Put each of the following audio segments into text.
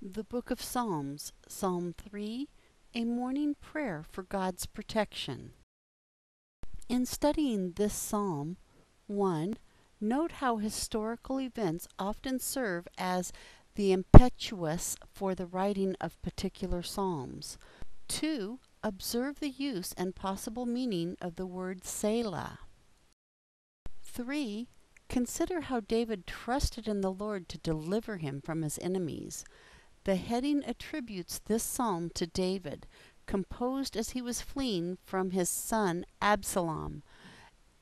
The Book of Psalms, Psalm 3, a morning prayer for God's protection. In studying this psalm, 1. Note how historical events often serve as the impetus for the writing of particular psalms. 2. Observe the use and possible meaning of the word Selah. 3. Consider how David trusted in the Lord to deliver him from his enemies. The heading attributes this psalm to David, composed as he was fleeing from his son Absalom.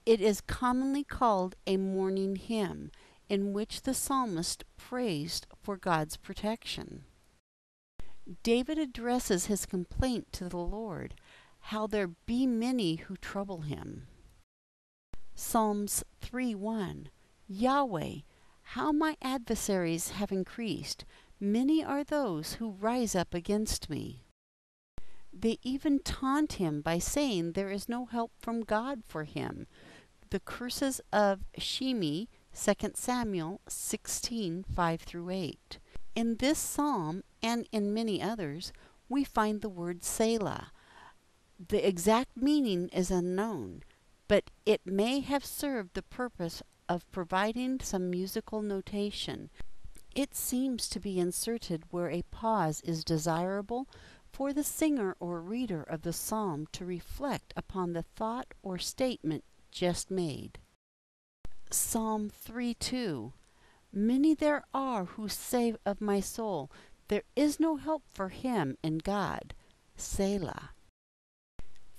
It is commonly called a morning hymn, in which the psalmist praised for God's protection. David addresses his complaint to the Lord, how there be many who trouble him. Psalms 3:1. Yahweh, how my adversaries have increased! Many are those who rise up against me. They even taunt him by saying there is no help from God for him. The curses of Shimi, 2 Samuel 16:5-8. In this psalm, and in many others, we find the word Selah. The exact meaning is unknown, but it may have served the purpose of providing some musical notation. It seems to be inserted where a pause is desirable for the singer or reader of the psalm to reflect upon the thought or statement just made. Psalm 3:2. Many there are who say of my soul, there is no help for him in God. Selah.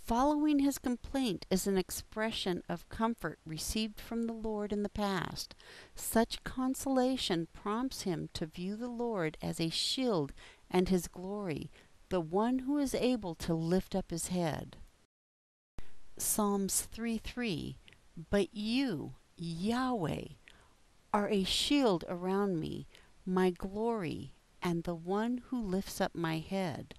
Following his complaint is an expression of comfort received from the Lord in the past. Such consolation prompts him to view the Lord as a shield and his glory, the one who is able to lift up his head. Psalms 3:3. But you, Yahweh, are a shield around me, my glory, and the one who lifts up my head.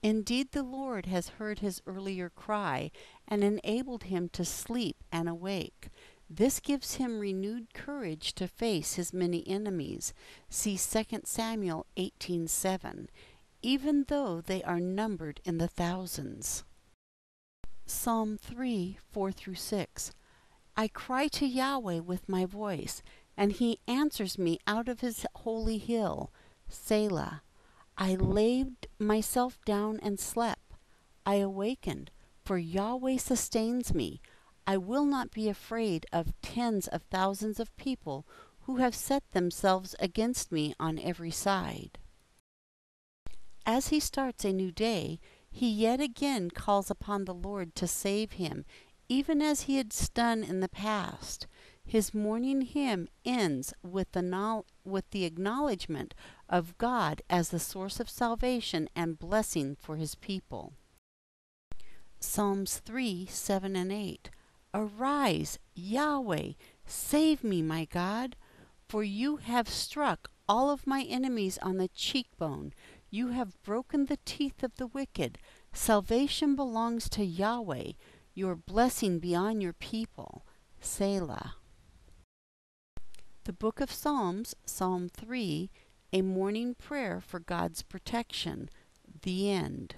Indeed, the Lord has heard his earlier cry and enabled him to sleep and awake. This gives him renewed courage to face his many enemies. See 2 Samuel 18:7, even though they are numbered in the thousands. Psalm 3:4-6. I cry to Yahweh with my voice, and he answers me out of his holy hill. Selah. I laid myself down and slept. I awakened, for Yahweh sustains me. I will not be afraid of tens of thousands of people who have set themselves against me on every side. As he starts a new day, he yet again calls upon the Lord to save him, even as he had done in the past. His morning hymn ends with the acknowledgement of God as the source of salvation and blessing for his people. Psalms 3:7-8. Arise, Yahweh, save me, my God, for you have struck all of my enemies on the cheekbone. You have broken the teeth of the wicked. Salvation belongs to Yahweh. Your blessing be on your people. Selah. The Book of Psalms, Psalm 3, a morning prayer for God's protection. The end.